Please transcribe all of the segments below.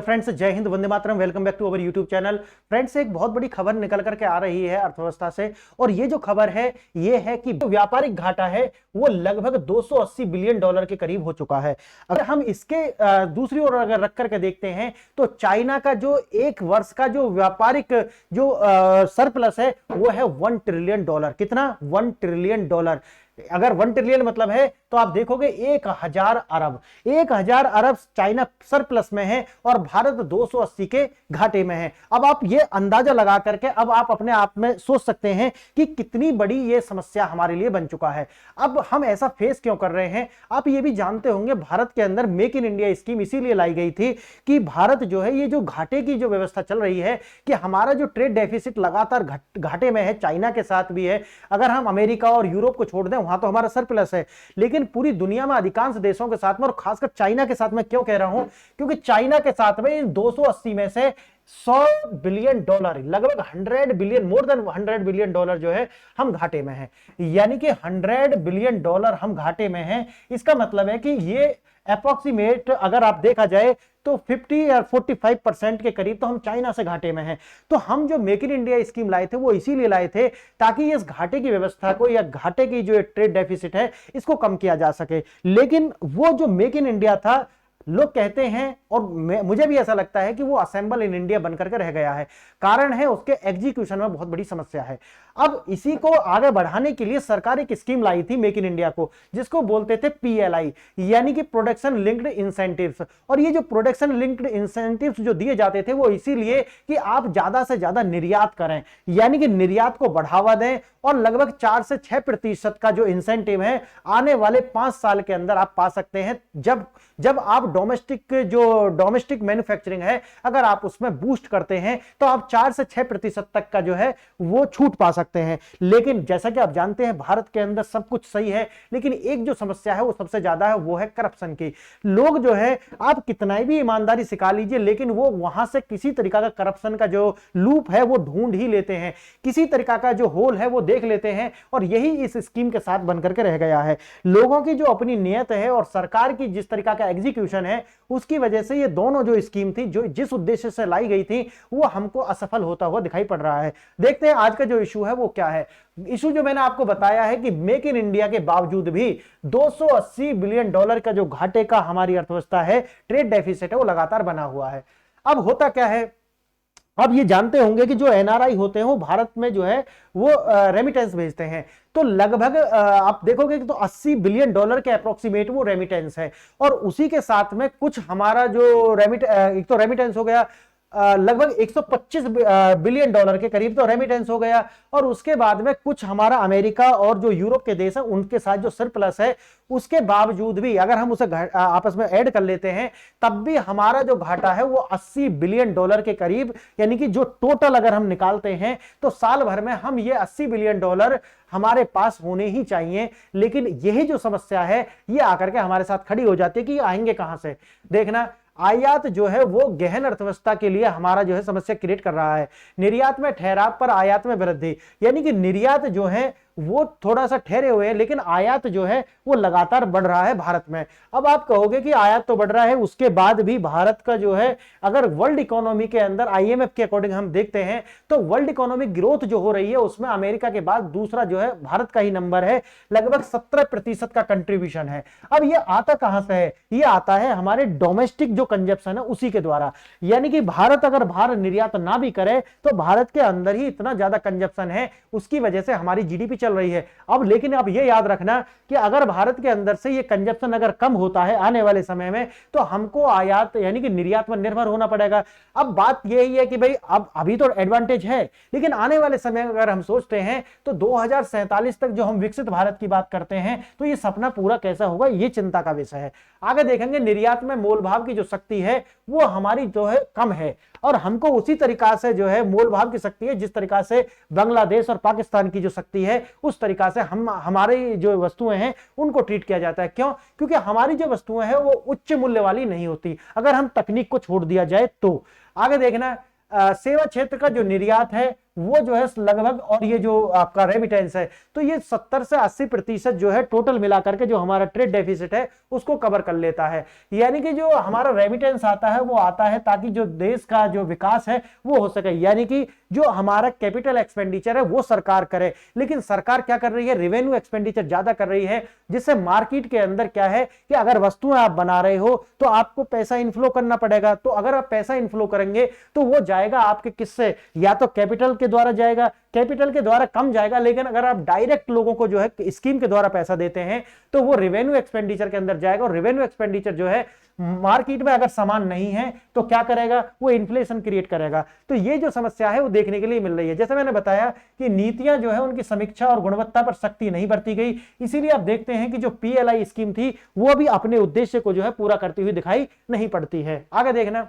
Friends, जय हिंद, वंदे मातरम। Welcome back to our YouTube channel. Friends, एक बहुत बड़ी खबर निकल करके आ रही है अर्थव्यवस्था से, और ये जो खबर है ये है कि व्यापारिक घाटा है वो लगभग 280 बिलियन डॉलर के करीब हो चुका है। अगर हम इसके दूसरी ओर अगर रख करके देखते हैं तो चाइना का जो एक वर्ष का जो व्यापारिक जो सरप्लस है वो है 1 ट्रिलियन डॉलर। कितना? 1 ट्रिलियन डॉलर। अगर 1 ट्रिलियन मतलब है तो आप देखोगे 1000 अरब चाइना सरप्लस में है और भारत 280 के घाटे में है। अब आप ये अंदाजा लगा करके अब आप अपने आप में सोच सकते हैं कि कितनी बड़ी ये समस्या हमारे लिए बन चुका है। अब हम ऐसा फेस क्यों कर रहे हैं? आप ये भी जानते होंगे, भारत के अंदर मेक इन इंडिया स्कीम इसीलिए लाई गई थी कि भारत जो है, ये जो घाटे की जो व्यवस्था चल रही है कि हमारा जो ट्रेड डेफिसिट लगातार घाटे में है, चाइना के साथ भी है। अगर हम अमेरिका और यूरोप को छोड़ दें, वहां तो हमारा सरप्लस है, लेकिन पूरी दुनिया में अधिकांश देशों के साथ में, और खासकर चाइना के साथ में क्यों कह रहा हूं, क्योंकि चाइना के साथ में इन 280 में से 100 बिलियन डॉलर, लगभग 100 billion, more than 100 billion dollar जो है हम घाटे में हैं। यानी कि 100 बिलियन डॉलर हम घाटे में हैं। इसका मतलब है कि ये अप्रोक्सीमेट अगर आप देखा जाए तो 50 या 45% के करीब तो हम चाइना से घाटे में हैं। तो हम जो मेक इन इंडिया स्कीम लाए थे वो इसीलिए लाए थे ताकि इस घाटे की व्यवस्था को, या घाटे की जो ट्रेड डेफिसिट है, इसको कम किया जा सके। लेकिन वो जो मेक इन इंडिया था, लोग कहते हैं और मुझे भी ऐसा लगता है कि वो असेंबल इन इंडिया बनकर के रह गया है। कारण है उसके एग्जीक्यूशन में बहुत बड़ी समस्या है। अब इसी को आगे बढ़ाने के लिए सरकार एक स्कीम लाई थी मेक इन इंडिया को, जिसको बोलते थे PLI, यानी कि प्रोडक्शन लिंक्ड इंसेंटिव्स। और ये जो प्रोडक्शन लिंक्ड इंसेंटिव्स जो दिए जाते थे वो इसीलिए कि आप ज्यादा से ज्यादा निर्यात करें, यानी कि निर्यात को बढ़ावा दें, और लगभग 4 से 6% का जो इंसेंटिव है आने वाले 5 साल के अंदर आप पा सकते हैं। जब आप डोमेस्टिक मैन्युफैक्चरिंग है, अगर आप उसमें बूस्ट करते हैं तो आप 4 से 6% तक का जो है वो छूट पा सकते हैं। लेकिन जैसा कि आप जानते हैं, भारत के अंदर सब कुछ सही है, लेकिन एक जो समस्या है वो सबसे ज्यादा है, वो है करप्शन की। लोग जो है, आप कितना भी ईमानदारी सिखा लीजिए, लेकिन वो वहां से किसी तरीका का करप्शन का जो लूप है वो ढूंढ ही लेते हैं, किसी तरीका का जो होल है वो देख लेते हैं। और यही इस स्कीम के साथ बनकर के रह गया है। लोगों की जो अपनी नियत है और सरकार की जिस तरीका का एग्जीक्यूशन है, उसकी वजह से ये दोनों जो स्कीम थी, जो जिस उद्देश्य से लाई गई थी, वो हमको असफल होता हुआ दिखाई पड़ रहा है। देखते हैं आज का जो इशू है वो क्या है। इशू जो मैंने आपको बताया है कि मेक इन इंडिया के बावजूद भी 280 बिलियन डॉलर का जो घाटे का हमारी अर्थव्यवस्था है, ट्रेड डेफिसिट है, वो लगातार बना हुआ है। अब होता क्या है, अब ये जानते होंगे कि जो NRI होते हैं वो भारत में जो है वो रेमिटेंस भेजते हैं। तो लगभग आप देखोगे कि तो 80 बिलियन डॉलर के अप्रोक्सीमेट वो रेमिटेंस है। और उसी के साथ में कुछ हमारा जो एक तो रेमिटेंस हो गया, लगभग 125 बिलियन डॉलर के करीब तो रेमिटेंस हो गया। और उसके बाद में कुछ हमारा अमेरिका और जो यूरोप के देश है उनके साथ जो सरप्लस है, उसके बावजूद भी अगर हम उसे आपस में ऐड कर लेते हैं, तब भी हमारा जो घाटा है वो 80 बिलियन डॉलर के करीब, यानी कि जो टोटल अगर हम निकालते हैं तो साल भर में हम ये 80 बिलियन डॉलर हमारे पास होने ही चाहिए। लेकिन यही जो समस्या है ये आकर के हमारे साथ खड़ी हो जाती है कि आएंगे कहां से। देखना, आयात जो है वो गहन अर्थव्यवस्था के लिए हमारा जो है समस्या क्रिएट कर रहा है। निर्यात में ठहराव पर आयात में वृद्धि, यानी कि निर्यात जो है वो थोड़ा सा ठहरे हुए हैं, लेकिन आयात जो है वो लगातार बढ़ रहा है भारत में। अब आप कहोगे कि आयात तो बढ़ रहा है, उसके बाद भी भारत का जो है, अगर वर्ल्ड इकोनॉमी के अंदर IMF के अकॉर्डिंग हम देखते हैं तो वर्ल्ड इकोनॉमिक ग्रोथ जो हो रही है उसमें अमेरिका के बाद दूसरा जो है भारत का ही नंबर है, लगभग 17% का कंट्रीब्यूशन है। अब ये आता कहां से है? ये आता है हमारे डोमेस्टिक जो कंजप्शन है उसी के द्वारा। यानी कि भारत अगर बाहर निर्यात ना भी करे तो भारत के अंदर ही इतना ज्यादा कंजप्शन है, उसकी वजह से हमारी GDP चल रही है। अब लेकिन अब ये याद रखना कि अगर भारत के अंदर से ये कंजप्शन अगर कम होता है आने वाले समय में, तो हमको आयात यानी कि निर्यात पर निर्भर होना पड़ेगा। अब बात यही है कि भाई अब अभी तो एडवांटेज है, लेकिन आने वाले समय अगर हम सोचते हैं तो 2047 तक जो हम विकसित भारत की बात करते हैं, तो ये सपना पूरा कैसा होगा, ये चिंता का विषय है। आगे देखेंगे, निर्यात में मोल भाव की जो शक्ति है वो हमारी जो है कम है, और हमको उसी तरीका से जो है मोल भाव की शक्ति है जिस तरीका से बांग्लादेश और पाकिस्तान की जो शक्ति है उस तरीका से हमारी जो वस्तुएं हैं उनको ट्रीट किया जाता है। क्यों? क्योंकि हमारी जो वस्तुएं हैं वो उच्च मूल्य वाली नहीं होती अगर हम तकनीक को छोड़ दिया जाए तो। आगे देखना, सेवा क्षेत्र का जो निर्यात है वो जो है लगभग, और ये जो आपका रेमिटेंस है, तो ये 70 से 80% जो है टोटल मिलाकर के जो हमारा ट्रेड डेफिसिट है उसको कवर कर लेता है। यानी कि जो हमारा रेमिटेंस आता है वो आता है ताकि जो देश का जो विकास है वो हो सके, यानी कि जो हमारा कैपिटल एक्सपेंडिचर है वो सरकार करे। लेकिन सरकार क्या कर रही है, रेवेन्यू एक्सपेंडिचर ज्यादा कर रही है, जिससे मार्केट के अंदर क्या है कि अगर वस्तुएं आप बना रहे हो तो आपको पैसा इनफ्लो करना पड़ेगा। तो अगर आप पैसा इनफ्लो करेंगे तो वो जाएगा आपके किससे, या तो कैपिटल के द्वारा जाएगा, कैपिटल के द्वारा कम जाएगा, लेकिन अगर आप डायरेक्ट लोगों को जो है स्कीम के द्वारा पैसा देते हैं तो वो रेवेन्यू एक्सपेंडिचर के अंदर जाएगा। और रेवेन्यू एक्सपेंडिचर जो है मार्केट में अगर सामान नहीं है तो क्या करेगा, वो इन्फ्लेशन क्रिएट करेगा। तो ये जो समस्या है वो देखने के लिए मिल रही है। जैसे मैंने बताया कि नीतियां जो है उनकी समीक्षा और गुणवत्ता पर सख्ती नहीं बरती गई, इसीलिए आप देखते हैं कि जो पीएलआई स्कीम थी वो भी अपने उद्देश्य को जो है पूरा करती हुई दिखाई नहीं पड़ती है। आगे देखना,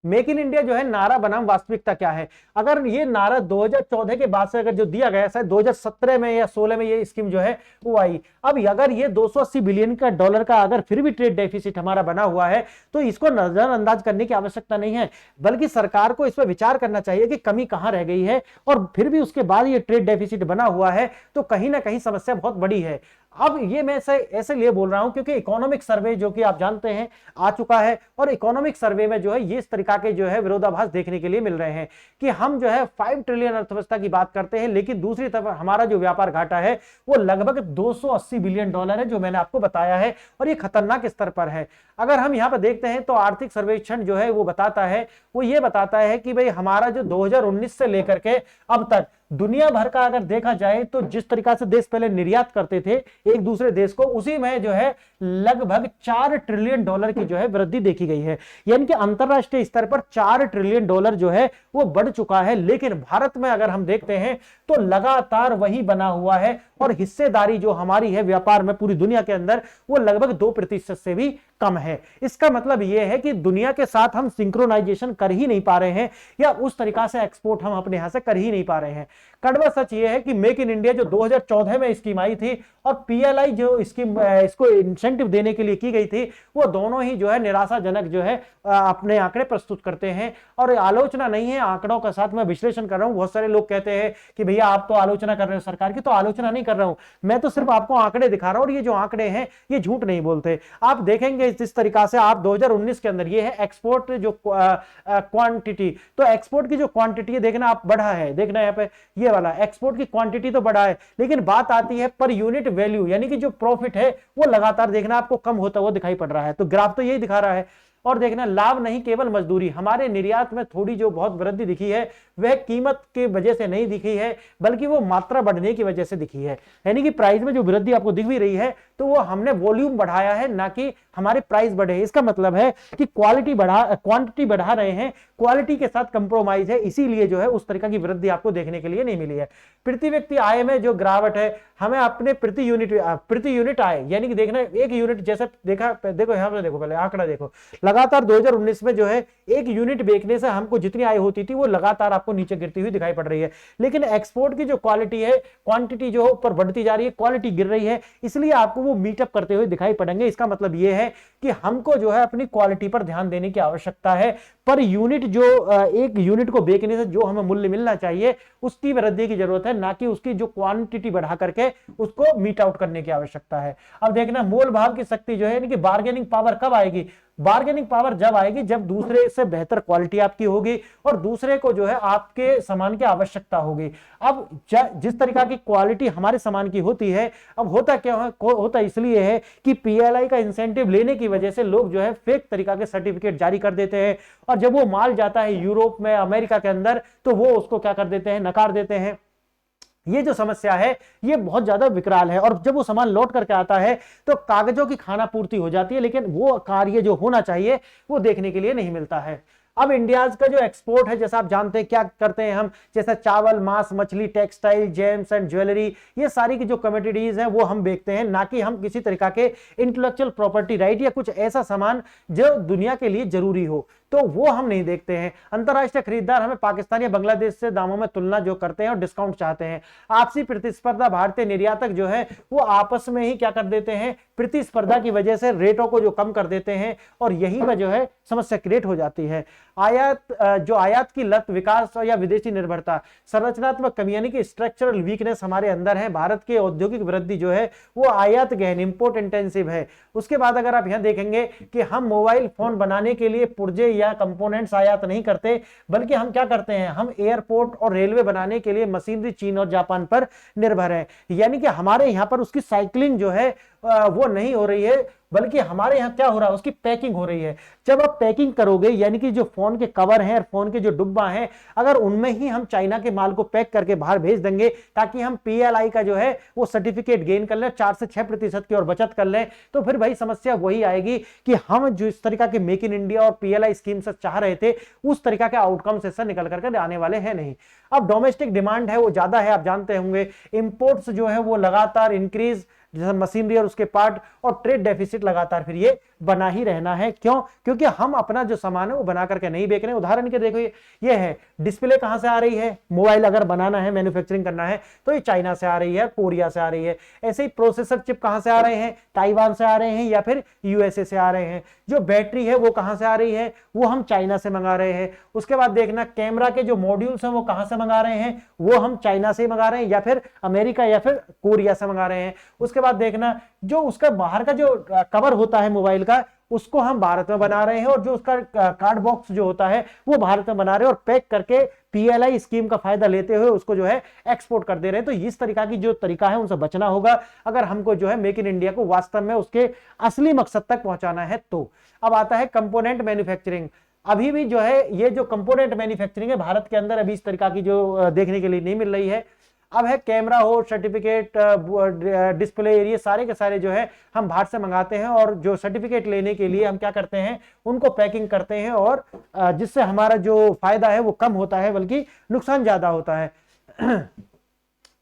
मेक इन इंडिया जो है नारा बनाम वास्तविकता क्या है। अगर ये नारा 2014 के बाद से अगर जो दिया गया है, 2017 में या 16 में ये स्कीम जो है वो आई। अब अगर ये 280 बिलियन का डॉलर का अगर फिर भी ट्रेड डेफिसिट हमारा बना हुआ है तो इसको नजरअंदाज करने की आवश्यकता नहीं है, बल्कि सरकार को इस पर विचार करना चाहिए कि कमी कहां रह गई है। और फिर भी उसके बाद ये ट्रेड डेफिसिट बना हुआ है तो कहीं ना कहीं समस्या बहुत बड़ी है। अब ये मैं ऐसे लिए बोल रहा हूं क्योंकि इकोनॉमिक सर्वे जो कि आप जानते हैं आ चुका है, और इकोनॉमिक सर्वे में जो है ये इस तरीका के जो है विरोधाभास देखने के लिए मिल रहे हैं कि हम जो है 5 ट्रिलियन अर्थव्यवस्था की बात करते हैं, लेकिन दूसरी तरफ हमारा जो व्यापार घाटा है वो लगभग 280 बिलियन डॉलर है, जो मैंने आपको बताया है, और ये खतरनाक स्तर पर है। अगर हम यहाँ पर देखते हैं तो आर्थिक सर्वेक्षण जो है वो बताता है, वो ये बताता है कि भाई हमारा जो 2019 से लेकर के अब तक दुनिया भर का अगर देखा जाए तो जिस तरीका से देश पहले निर्यात करते थे एक दूसरे देश को, उसी में जो है लगभग 4 ट्रिलियन डॉलर की जो है वृद्धि देखी गई है। यानी कि अंतरराष्ट्रीय स्तर पर 4 ट्रिलियन डॉलर जो है वो बढ़ चुका है। लेकिन भारत में अगर हम देखते हैं तो लगातार वही बना हुआ है, और हिस्सेदारी जो हमारी है व्यापार में पूरी दुनिया के अंदर वो लगभग 2% से भी कम है। इसका मतलब यह है कि दुनिया के साथ हम सिंक्रोनाइजेशन कर ही नहीं पा रहे हैं, या उस तरीका से एक्सपोर्ट हम अपने यहां से कर ही नहीं पा रहे हैं। कड़वा सच यह है कि मेक इन इंडिया जो 2014 में स्कीम आई थी और पीएलआई जो स्कीम इसको इंसेंटिव देने के लिए की गई थी, वो दोनों ही जो है निराशाजनक जो है अपने आंकड़े प्रस्तुत करते हैं। और आलोचना नहीं है, आंकड़ों का साथ मैं विश्लेषण कर रहा हूं। बहुत सारे लोग कहते हैं कि भैया आप तो आलोचना कर रहे हो सरकार की, तो आलोचना नहीं कर रहा हूं, मैं तो सिर्फ आपको आंकड़े दिखा रहा हूं, और ये जो आंकड़े हैं ये झूठ नहीं बोलते। आप देखेंगे जिस तरीका से आप 2019 के अंदर ये है एक्सपोर्ट जो क्वांटिटी, तो एक्सपोर्ट की जो क्वांटिटी है देखना आप बढ़ा है, देखना यहाँ पे ये वाला एक्सपोर्ट की क्वांटिटी तो बढ़ा है, लेकिन बात आती है पर यूनिट वैल्यू, यानी कि जो प्रॉफिट है वो लगातार देखना आपको कम होता हुआ दिखाई पड़ रहा है। तो ग्राफ तो यही दिखा रहा है। और देखना लाभ नहीं केवल मजदूरी, हमारे निर्यात में थोड़ी जो बहुत वृद्धि दिखी है वह कीमत की वजह से नहीं दिखी है, बल्कि वो मात्रा बढ़ने की वजह से दिखी है। यानी कि प्राइस में जो वृद्धि आपको दिख भी रही है तो वो हमने वॉल्यूम बढ़ाया है, ना कि हमारे प्राइस बढ़े। इसका मतलब है कि क्वांटिटी बढ़ा रहे हैं, क्वालिटी के साथ कंप्रोमाइज है, इसीलिए जो है उस तरीका की वृद्धि आपको देखने के लिए नहीं मिली है। प्रति व्यक्ति आय में जो गिरावट है, हमें अपने प्रति यूनिट आय, यानी कि देखना एक यूनिट जैसे देखा, देखो यहां पे देखो, पहले आंकड़ा देखो, लगातार 2019 में जो है एक यूनिट बेचने से हमको जितनी आय होती थी वो लगातार आपको नीचे गिरती हुई दिखाई पड़ रही है। लेकिन एक्सपोर्ट की जो क्वालिटी है, क्वांटिटी जो ऊपर बढ़ती जा रही है, क्वालिटी गिर रही है, इसलिए आपको वो मीटअप करते हुए दिखाई पड़ेंगे। इसका मतलब ये है कि हमको जो है अपनी क्वालिटी पर ध्यान देने की आवश्यकता है। पर यूनिट जो एक यूनिट को बेचने से जो हमें मूल्य मिलना चाहिए उसकी वृद्धि की जरूरत है, ना कि उसकी जो क्वांटिटी बढ़ा करके उसको मीट आउट करने की आवश्यकता है। अब देखना मोल भाव की शक्ति जो है, यानी कि बार्गेनिंग पावर कब आएगी? बार्गेनिंग पावर जब आएगी जब दूसरे से बेहतर क्वालिटी आपकी होगी और दूसरे को जो है आपके सामान की आवश्यकता होगी। अब जिस तरीका की क्वालिटी हमारे सामान की होती है, अब होता क्या होता इसलिए है कि पीएलआई का इंसेंटिव लेने की वजह से लोग जो है फेक तरीका के सर्टिफिकेट जारी कर देते हैं, और जब वो माल जाता है यूरोप में, अमेरिका के अंदर, तो वो उसको क्या कर देते हैं, नकार देते हैं। ये जो समस्या है ये बहुत ज्यादा विकराल है, और जब वो सामान लौट करके आता है तो कागजों की खाना पूर्ति हो जाती है, लेकिन वो कार्य जो होना चाहिए वो देखने के लिए नहीं मिलता है। अब इंडिया का जो एक्सपोर्ट है, जैसा आप जानते हैं क्या करते हैं हम, जैसे चावल, मांस, मछली, टेक्सटाइल, जेम्स एंड ज्वेलरी, ये सारी की जो कमोडिटीज हैं वो हम बेचते हैं, ना कि हम किसी तरीका के इंटेलेक्चुअल प्रॉपर्टी राइट या कुछ ऐसा सामान जो दुनिया के लिए जरूरी हो, तो वो हम नहीं देखते हैं। अंतरराष्ट्रीय खरीदार हमें पाकिस्तान या बांग्लादेश से दामों में तुलना जो करते हैं और डिस्काउंट चाहते हैं। आपसी प्रतिस्पर्धा, भारतीय निर्यातक जो है वो आपस में ही क्या कर देते हैं, प्रतिस्पर्धा की वजह से रेटों को जो कम कर देते हैं, और यही में जो है समस्या क्रिएट हो जाती है। जो आयात की लत, विकास या विदेशी निर्भरता, संरचनात्मक कमी यानी कि स्ट्रक्चरल वीकनेस हमारे अंदर है। भारत की औद्योगिक वृद्धि जो है वो आयात गहन, इंपोर्ट इंटेंसिव है। उसके बाद अगर आप यहां देखेंगे कि हम मोबाइल फोन बनाने के लिए पुर्जे या कंपोनेंट्स आयात नहीं करते, बल्कि हम क्या करते हैं, हम एयरपोर्ट और रेलवे बनाने के लिए मशीनरी चीन और जापान पर निर्भर है। यानी कि हमारे यहां पर उसकी साइक्लिंग जो है वो नहीं हो रही है, बल्कि हमारे यहां क्या हो रहा है, उसकी पैकिंग हो रही है। जब आप पैकिंग करोगे, यानी कि जो फोन के कवर हैं और फोन के जो डिब्बा हैं, अगर उनमें ही हम चाइना के माल को पैक करके बाहर भेज देंगे ताकि हम पीएलआई का जो है वो सर्टिफिकेट गेन कर लें, 4 से 6% की और बचत कर लें, तो फिर भाई समस्या वही आएगी कि हम जो इस तरीका के मेक इन इंडिया और पीएलआई स्कीम से चाह रहे थे, उस तरीका के आउटकम से निकल करके आने वाले हैं नहीं। अब डोमेस्टिक डिमांड है वो ज्यादा है, आप जानते होंगे। इंपोर्ट्स जो है वो लगातार इंक्रीज, जैसे मशीनरी और उसके पार्ट, और ट्रेड डेफिसिट लगातार फिर ये बना ही रहना है। क्यों? क्योंकि हम अपना जो सामान है वो बना करके नहीं बेच रहे हैं। उदाहरण के देखो, ये है डिस्प्ले, कहां से आ रही है, मोबाइल अगर बनाना है, मैन्युफैक्चरिंग करना है तो ये चाइना से आ रही है, कोरिया से आ रही है। ऐसे ही प्रोसेसर चिप कहां से आ रहे हैं, ताइवान से आ रहे हैं या फिर यूएसए से आ रहे हैं। जो बैटरी है वो कहां से आ रही है, वो हम चाइना से मंगा रहे हैं। उसके बाद देखना कैमरा के जो मॉड्यूल्स हैं वो कहां से मंगा रहे हैं, वो हम चाइना से मंगा रहे हैं या फिर अमेरिका या फिर कोरिया से मंगा रहे हैं। उसके बाद देखना जो उसका बाहर का जो कवर होता है मोबाइल का, उसको हम भारत में बना रहे हैं, और जो उसका कार्ड बॉक्स जो होता है वो भारत में बना रहे हैं, और पैक करके पीएलआई स्कीम का फायदा लेते हुए उसको जो है एक्सपोर्ट कर दे रहे हैं। तो इस तरीका की जो तरीका है उनसे बचना होगा अगर हमको जो है मेक इन इंडिया को वास्तव में उसके असली मकसद तक पहुंचाना है। तो अब आता है कंपोनेंट मैन्युफैक्चरिंग। अभी भी जो है ये जो कंपोनेंट मैन्युफैक्चरिंग है भारत के अंदर अभी इस तरीका की जो देखने के लिए नहीं मिल रही है। अब है कैमरा हो, सर्टिफिकेट, डिस्प्ले, ये सारे के सारे जो है हम बाहर से मंगाते हैं, और जो सर्टिफिकेट लेने के लिए हम क्या करते हैं, उनको पैकिंग करते हैं, और जिससे हमारा जो फायदा है वो कम होता है बल्कि नुकसान ज्यादा होता है।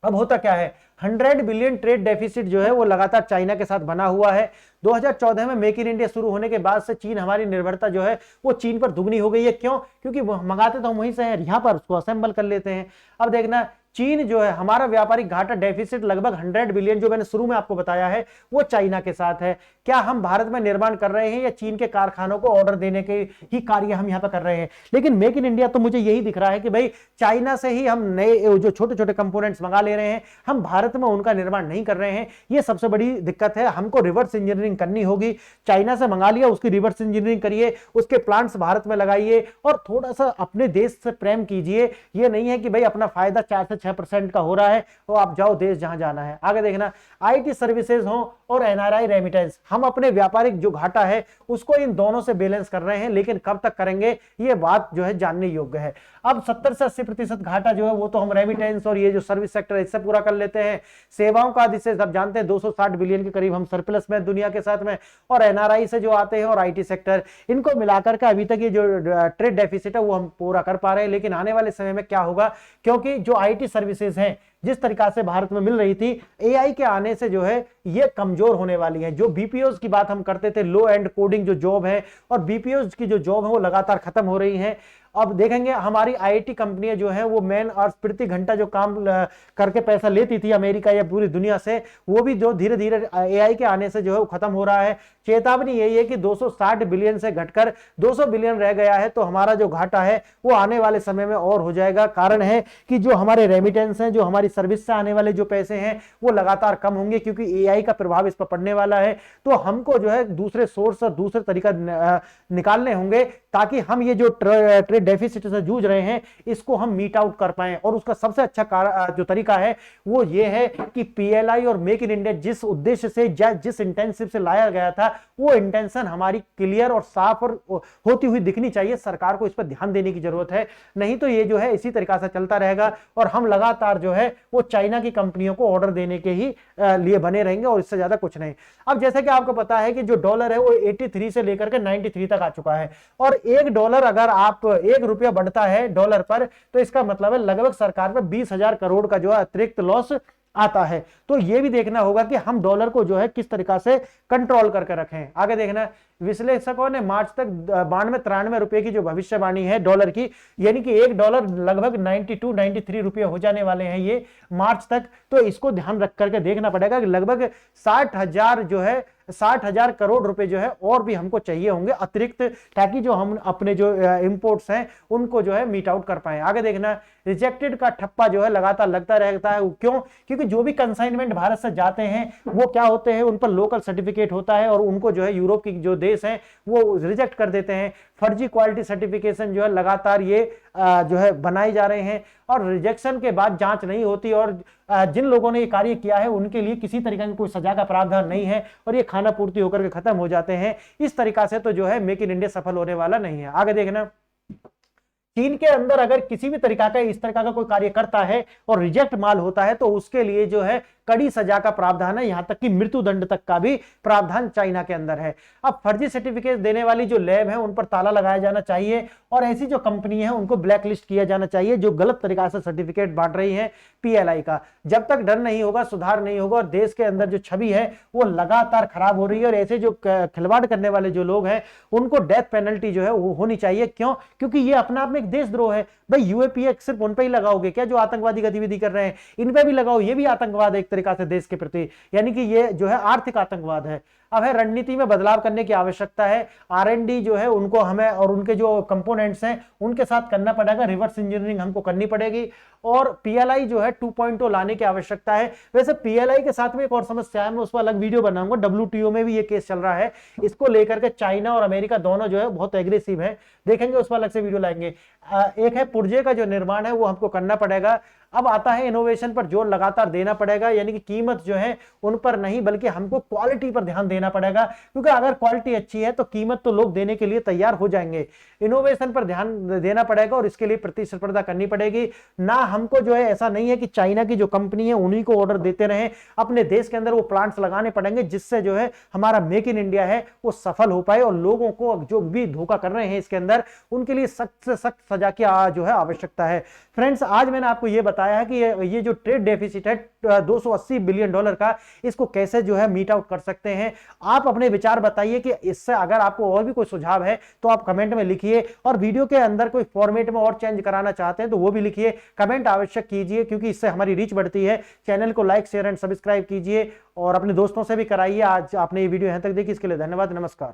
अब होता क्या है, 100 बिलियन ट्रेड डेफिसिट जो है वो लगातार चाइना के साथ बना हुआ है। 2014 में मेक इन इंडिया शुरू होने के बाद से चीन, हमारी निर्भरता जो है वो चीन पर दुगनी हो गई है। क्यों? क्योंकि मंगाते तो हम वहीं से हैं, यहां पर उसको असेंबल कर लेते हैं। अब देखना चीन जो है, हमारा व्यापारिक घाटा डेफिसिट लगभग 100 बिलियन जो मैंने शुरू में आपको बताया है वो चाइना के साथ है। क्या हम भारत में निर्माण कर रहे हैं या चीन के कारखानों को ऑर्डर देने के ही कार्य हम यहां पर कर रहे हैं? लेकिन मेक इन इंडिया तो मुझे यही दिख रहा है कि भाई चाइना से ही हम नए जो छोटे छोटे कंपोनेंट्स मंगा ले रहे हैं, हम भारत में उनका निर्माण नहीं कर रहे हैं। ये सबसे बड़ी दिक्कत है। हमको रिवर्स इंजीनियरिंग करनी होगी। चाइना से मंगा लिया, उसकी रिवर्स इंजीनियरिंग करिए, उसके प्लांट्स भारत में लगाइए, और थोड़ा सा अपने देश से प्रेम कीजिए। ये नहीं है कि भाई अपना फायदा 4 से 6% का हो रहा है तो आप जाओ देश जहां जाना है। आगे देखना, आईटी सर्विसेज हो और एनआरआई रेमिटेंस, हम अपने व्यापारिक जो घाटा है उसको इन दोनों से बैलेंस कर रहे हैं, लेकिन कब तक करेंगे ये बात जो है जानने योग्य है। अब 70 से 80% घाटा जो है वो तो हम रेमिटेंस और ये जो सर्विस सेक्टर इससे पूरा कर लेते हैं। सेवाओं का आदि से सब जानते हैं 260 बिलियन के करीब हम सरप्लस में दुनिया के साथ में, और एनआरआई से जो आते हैं और आईटी सेक्टर, इनको मिलाकर के अभी तक ये जो ट्रेड डेफिसिट है वो हम पूरा कर पा रहे हैं। लेकिन आने वाले समय में क्या होगा, क्योंकि जो आईटी सर्विसेज हैं जिस तरीका से भारत में मिल रही थी, एआई के आने से जो है ये कमजोर होने वाली है। जो बीपीओज की बात हम करते थे, लो एंड कोडिंग जो जॉब है, और बीपीओज की जो जॉब है वो लगातार खत्म हो रही है। अब देखेंगे हमारी आईटी कंपनियां जो है वो मैन आवर्स प्रति घंटा जो काम करके पैसा लेती थी अमेरिका या पूरी दुनिया से, वो भी जो धीरे धीरे एआई के आने से जो है वो खत्म हो रहा है। चेतावनी यही है कि 260 बिलियन से घटकर 200 बिलियन रह गया है, तो हमारा जो घाटा है वो आने वाले समय में और हो जाएगा। कारण है कि जो हमारे रेमिटेंस हैं, जो हमारी सर्विस से आने वाले जो पैसे हैं वो लगातार कम होंगे, क्योंकि एआई का प्रभाव इस पर पड़ने वाला है। तो हमको जो है दूसरे सोर्स और दूसरे तरीका निकालने होंगे ताकि हम ये जो ट्रेड डेफिसिट से जूझ रहे हैं इसको हम मीट आउट कर पाएं। और उसका सबसे अच्छा जो तरीका है वो ये है कि पीएलआई और मेक इन इंडिया जिस उद्देश्य से, जिस इंटेंसिव से लाया गया था, वो इंटेंशन हमारी क्लियर और साफ और होती हुई दिखनी चाहिए। सरकार को इस पर ध्यान देने की जरूरत है, नहीं तो ये जो है इसी तरीका से चलता रहेगा और हम लगातार जो है वो चाइना की कंपनियों को ऑर्डर देने के ही लिए बने रहेंगे, और इससे ज्यादा कुछ नहीं। अब जैसे कि आपको पता है कि जो डॉलर है वो 83 से लेकर के 93 तक आ चुका है, और $1 अगर आप ₹1 बढ़ता है डॉलर पर, तो इसका मतलब है लगभग सरकार पर 20,000 करोड़ का जो है अतिरिक्त लॉस आता है। तो ये भी देखना होगा कि हम डॉलर को जो है किस तरीका से कंट्रोल करके रखें। आगे देखना, विश्लेषकों ने मार्च तक 92-93 रुपए की जो भविष्यवाणी है डॉलर की, यानी कि $1 लगभग 92-93 रुपए हो जाने वाले हैं ये मार्च तक। तो इसको ध्यान रख करके देखना पड़ेगा कि लगभग 60,000 जो है 60,000 करोड़ रुपए जो है और भी हमको चाहिए होंगे अतिरिक्त, ताकि जो हम अपने जो इंपोर्ट्स हैं उनको जो है मीट आउट कर पाए। आगे देखना, रिजेक्टेड का ठप्पा जो है लगातार लगता रहता है। क्यों? क्योंकि जो भी कंसाइनमेंट भारत से जाते हैं वो क्या होते हैं, उन पर लोकल सर्टिफिकेट होता है और उनको जो है यूरोप की जो देश हैं वो रिजेक्ट कर देते हैं। फर्जी क्वालिटी सर्टिफिकेशन जो है लगातार ये जो है बनाए जा रहे हैं और रिजेक्शन के बाद जांच नहीं होती और जिन लोगों ने ये कार्य किया है उनके लिए किसी तरीके की कोई सजा का प्रावधान नहीं है और ये खाना पूर्ति होकर के खत्म हो जाते हैं। इस तरीका से तो जो है मेक इन इंडिया सफल होने वाला नहीं है। आगे देखना, चीन के अंदर अगर किसी भी तरीका का इस तरीका का कोई कार्य करता है और रिजेक्ट माल होता है तो उसके लिए जो है कड़ी सजा का प्रावधान है, यहां तक कि मृत्यु दंड तक का भी प्रावधान चाइना के अंदर है। अब फर्जी सर्टिफिकेट देने वाली जो लैब है उन पर ताला लगाया जाना चाहिए और ऐसी जो कंपनी है उनको ब्लैक लिस्ट किया जाना चाहिए जो गलत तरीका से सर्टिफिकेट बांट रही है पीएलआई का। जब तक डर नहीं होगा, सुधार नहीं होगा और देश के अंदर जो छवि है वो लगातार खराब हो रही है और ऐसे जो खिलवाड़ करने वाले जो लोग हैं उनको डेथ पेनल्टी जो है वो होनी चाहिए। क्यों? क्योंकि ये अपना आप में एक देशद्रोह है। भाई यूएपीए सिर्फ उन पे ही लगाओगे क्या जो आतंकवादी गतिविधि कर रहे हैं? इन पे भी लगाओ, ये भी आतंकवाद एक तरीका से देश के प्रति, यानी कि ये जो है आर्थिक आतंकवाद है। अब है रणनीति में बदलाव करने की आवश्यकता है। आरएनडी जो है उनको हमें और उनके जो कंपोनेंट्स हैं उनके साथ करना पड़ेगा, रिवर्स इंजीनियरिंग हमको करनी पड़ेगी और पीएलआई जो है 2.0 लाने की आवश्यकता है। वैसे पीएलआई के साथ में एक और समस्या है, मैं उस पर अलग वीडियो बनाऊंगा। डब्ल्यूटीओ में भी ये केस चल रहा है, इसको लेकर के चाइना और अमेरिका दोनों जो है बहुत एग्रेसिव है, देखेंगे उस पर अलग से वीडियो लाएंगे। एक है पुर्जे का जो निर्माण है वो हमको करना पड़ेगा। अब आता है इनोवेशन पर जोर लगातार देना पड़ेगा, यानी कि कीमत जो है उन पर नहीं बल्कि हमको क्वालिटी पर ध्यान देना पड़ेगा, क्योंकि अगर क्वालिटी अच्छी है तो कीमत तो लोग देने के लिए तैयार हो जाएंगे। इनोवेशन पर ध्यान देना पड़ेगा और इसके लिए प्रतिस्पर्धा करनी पड़ेगी। ना हमको जो है ऐसा नहीं है कि चाइना की जो कंपनी है उन्हीं को ऑर्डर देते रहे, अपने देश के अंदर वो प्लांट्स लगाने पड़ेंगे जिससे जो है हमारा मेक इन इंडिया है वो सफल हो पाए और लोगों को जो भी धोखा कर रहे हैं इसके अंदर उनके लिए सख्त से सख्त सजा की जो है आवश्यकता है। फ्रेंड्स, आज मैंने आपको ये बताया है कि ये जो ट्रेड डेफिसिट है 280 बिलियन डॉलर का, इसको कैसे जो है मीट आउट कर सकते हैं। आप अपने विचार बताइए कि इससे अगर आपको और भी कोई सुझाव है तो आप कमेंट में लिखिए और वीडियो के अंदर कोई फॉर्मेट में और चेंज कराना चाहते हैं तो वो भी लिखिए, कमेंट आवश्यक कीजिए क्योंकि इससे हमारी रीच बढ़ती है। चैनल को लाइक शेयर एंड सब्सक्राइब कीजिए और अपने दोस्तों से भी कराइए। आज आपने ये वीडियो यहां तक देखी, इसके लिए धन्यवाद। नमस्कार।